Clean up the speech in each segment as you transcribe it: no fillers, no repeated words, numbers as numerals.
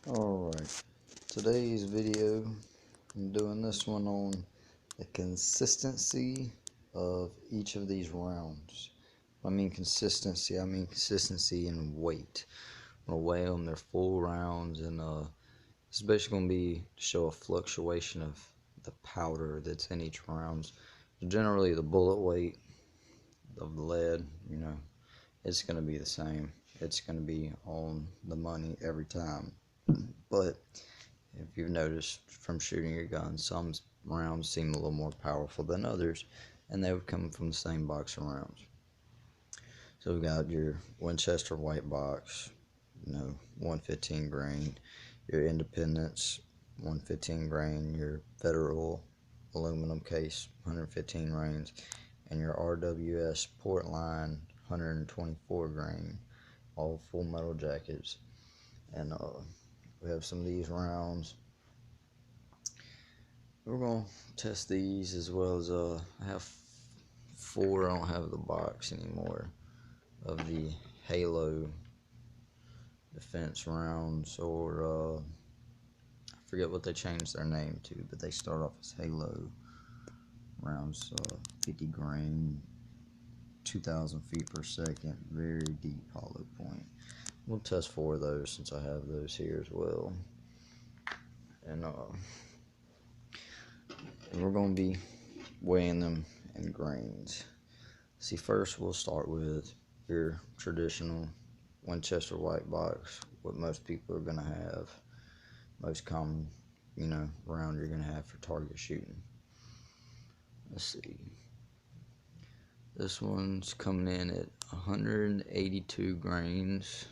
Alright, today's video, I'm doing this one on the consistency of each of these rounds. I mean consistency in weight. I'm going to weigh them, they're full rounds, and it's basically going to be to show a fluctuation of the powder that's in each round. Generally the bullet weight of the lead, it's going to be the same. It's going to be on the money every time. But if you've noticed from shooting your gun, some rounds seem a little more powerful than others, and they would come from the same box of rounds. So we've got your Winchester white box, 115 grain, your Independence 115 grain, your Federal aluminum case 115 grains, and your RWS Portline 124 grain, all full metal jackets. And we have some of these rounds. We're going to test these, as well as I have 4, I don't have the box anymore, of the Halo defense rounds, or I forget what they changed their name to, but they start off as Halo rounds, 50 grain, 2,000 feet per second, very deep hollow point. We'll test 4 of those since I have those here as well. And we're going to be weighing them in grains. See, first we'll start with your traditional Winchester white box, what most people are going to have, most common, round you're going to have for target shooting. Let's see. This one's coming in at 182 grains.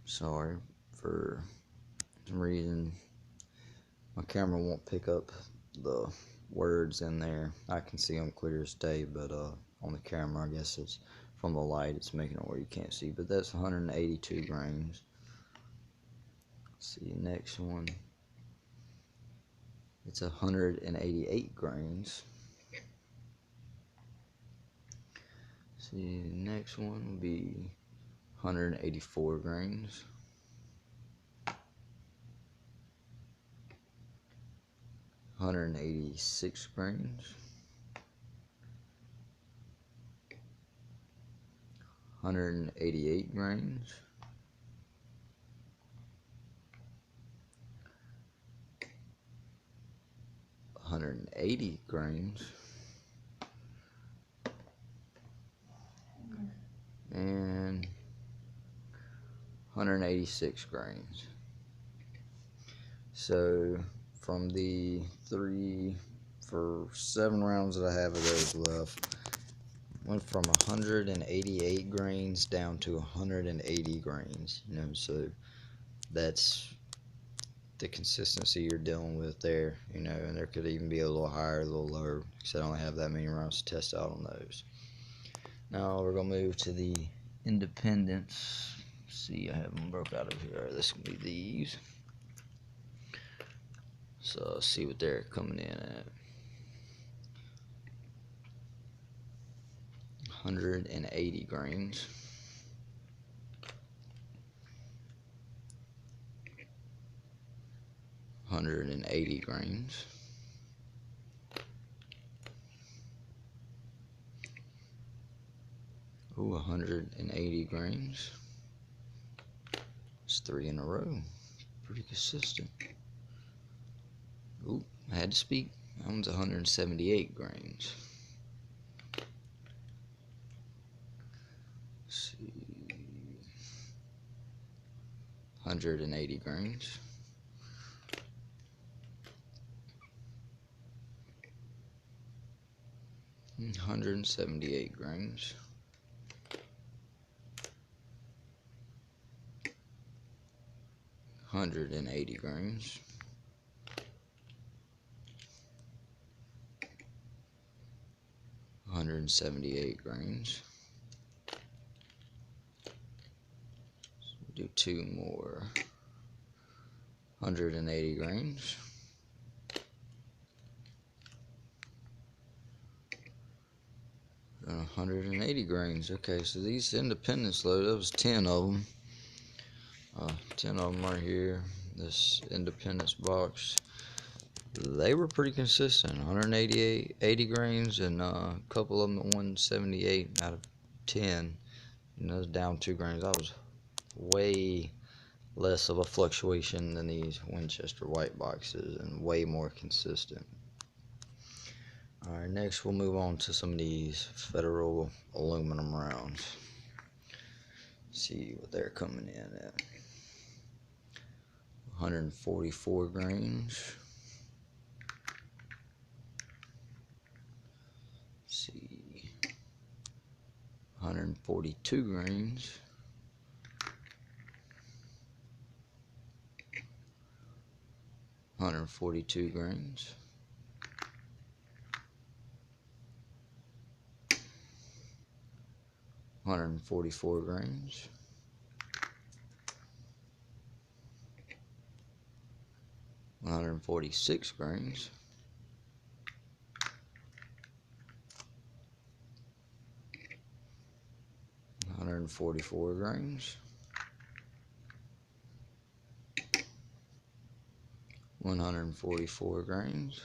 Sorry, for some reason my camera won't pick up the words in there. I can see them clear as day, but on the camera, I guess it's from the light, it's making it where you can't see. But that's 182 grains. Let's see, next one, it's 188 grains. See, next one will be 184 grains. 186 grains. 188 grains. 180 grains. And 186 grains. So from the 7 rounds that I have of those left, went from 188 grains down to 180 grains. So that's the consistency you're dealing with there. And there could even be a little higher, a little lower, because I don't have that many rounds to test out on those. Now we're gonna move to the Independence. See, I have them broke out of here. This will be these. So let's see what they're coming in at. 180 grains. 180 grains. 180 grains. It's 3 in a row. Pretty consistent. Ooh, I had to speak. That one's 178 grains. Let's see. 180 grains. 178 grains. 180 grains. 178 grains. So we'll do 2 more. 180 grains. 180 grains. Okay, so these Independence load, that was 10 of them. 10 of them right here. This Independence box. They were pretty consistent. 188, 80 grains, and a couple of them at 178 out of 10. And those down 2 grains. That was way less of a fluctuation than these Winchester white boxes, and way more consistent. Alright, next we'll move on to some of these Federal aluminum rounds. See what they're coming in at. 144 grains. See, 142 grains. 142 grains. 144 grains. 146 grains. 144 grains. 144 grains.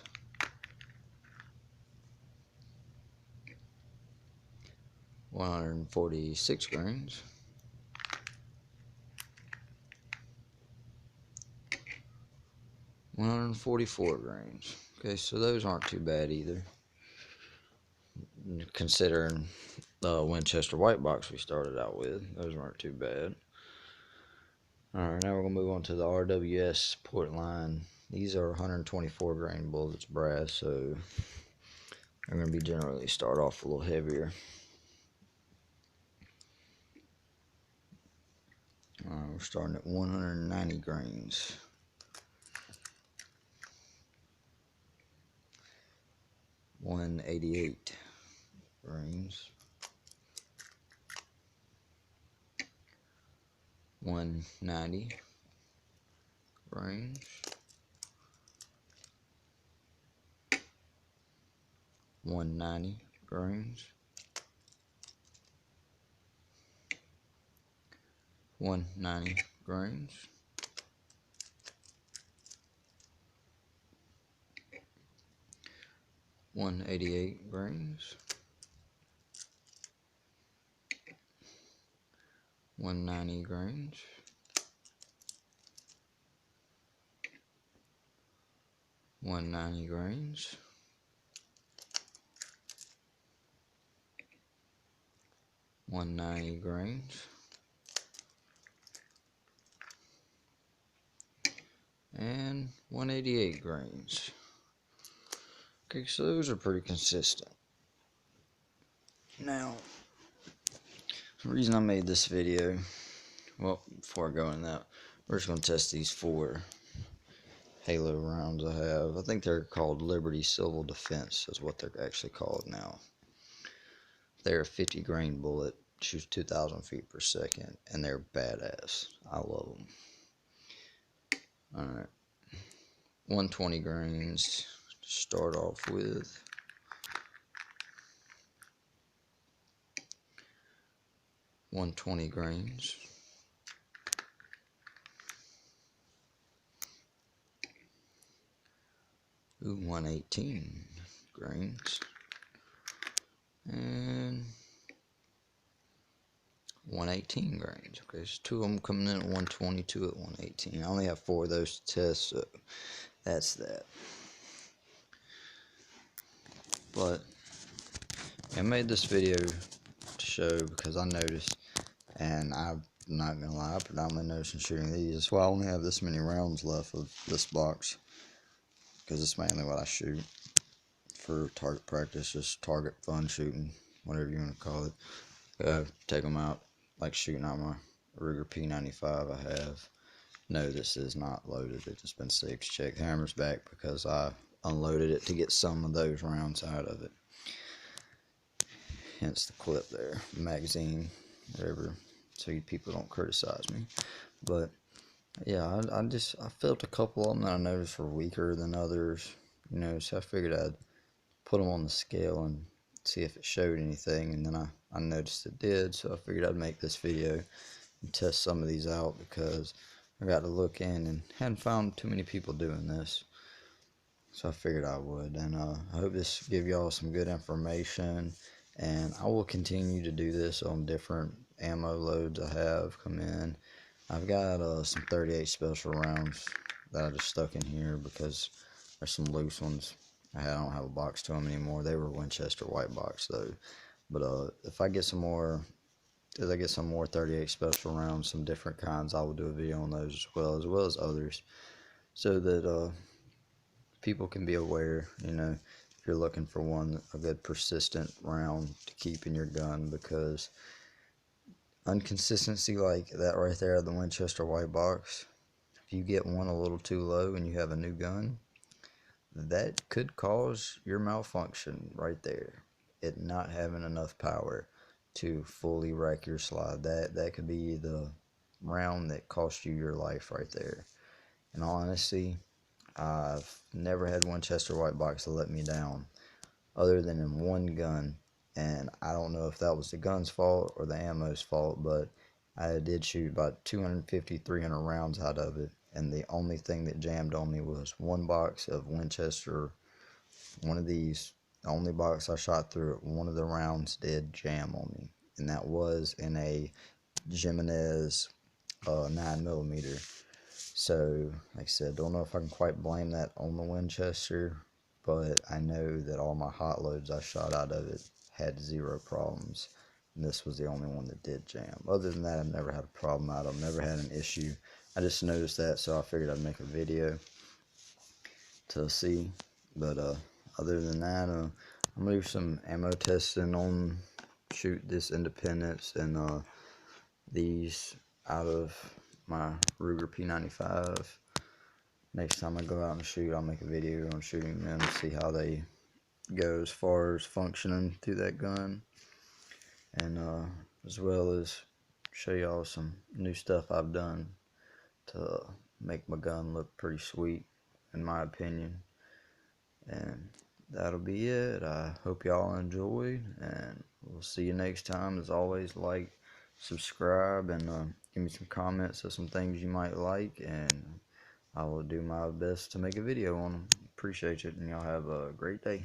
146 grains. 144 grains. Okay, so those aren't too bad either, considering the Winchester white box we started out with. Those weren't too bad. Alright, now we're going to move on to the RWS Portline. These are 124 grain bullets, brass, so they're going to be generally start off a little heavier. Alright, we're starting at 190 grains. 188 grains. 190 grains. 190 grains. 190 grains. 188 grains. 190 grains. 190 grains. 190 grains. And 188 grains. Okay, so those are pretty consistent. Now, the reason I made this video, well, before I go into that, we're just going to test these 4 Halo rounds I have. I think they're called Liberty Civil Defense is what they're actually called now. They're a 50 grain bullet, shoots 2,000 feet per second, and they're badass. I love them. Alright, 120 grains to start off with. 120 grains. 118 grains. And 118 grains. Okay, so 2 of them coming in at 120, 2 at 118. I only have 4 of those to test, so that's that. But I made this video to show because I noticed, and I'm not gonna lie, I predominantly noticed in shooting these. That's why I only have this many rounds left of this box, because it's mainly what I shoot for target practice, just target fun shooting, whatever you want to call it. Take them out like shooting out my Ruger P95 I have. No, this is not loaded. It's just been safe to check. The hammer's back because I unloaded it to get some of those rounds out of it. Hence the clip there, magazine, whatever, so you people don't criticize me. But yeah, I felt a couple of them that I noticed were weaker than others, you know, so I figured I'd put them on the scale and see if it showed anything, and then I noticed it did, so I figured I'd make this video and test some of these out, because I got to look in and hadn't found too many people doing this. So I figured I would, and I hope this give y'all some good information, and I will continue to do this on different ammo loads I have come in. I've got some 38 special rounds that I just stuck in here because there's some loose ones. I don't have a box to them anymore. They were Winchester white box though. But if I get some more, as I get some more 38 special rounds, some different kinds, I will do a video on those as well as others, so that people can be aware, if you're looking for a good persistent round to keep in your gun, because inconsistency like that right there, the Winchester white box, if you get one a little too low and you have a new gun, that could cause your malfunction right there. It not having enough power to fully rack your slide. That could be the round that cost you your life right there. In all honesty, I've never had Winchester white box to let me down, other than in one gun, and I don't know if that was the gun's fault or the ammo's fault, but I did shoot about 250, 300 rounds out of it, and the only thing that jammed on me was one box of Winchester, one of these, the only box I shot through it, one of the rounds did jam on me, and that was in a Jimenez 9mm. So, like I said, don't know if I can quite blame that on the Winchester, but I know that all my hot loads I shot out of it had zero problems, and this was the only one that did jam. Other than that, I've never had a problem out of them, never had an issue. I just noticed that, so I figured I'd make a video to see. But other than that, I'm gonna do some ammo testing on shoot this Independence and these out of my Ruger P95. Next time I go out and shoot, I'll make a video on shooting them and see how they go as far as functioning through that gun, and as well as show y'all some new stuff I've done to make my gun look pretty sweet, in my opinion. And that'll be it. I hope y'all enjoyed, and we'll see you next time. As always, like, subscribe, and give me some comments of some things you might like, and I will do my best to make a video on them. Appreciate it, and y'all have a great day.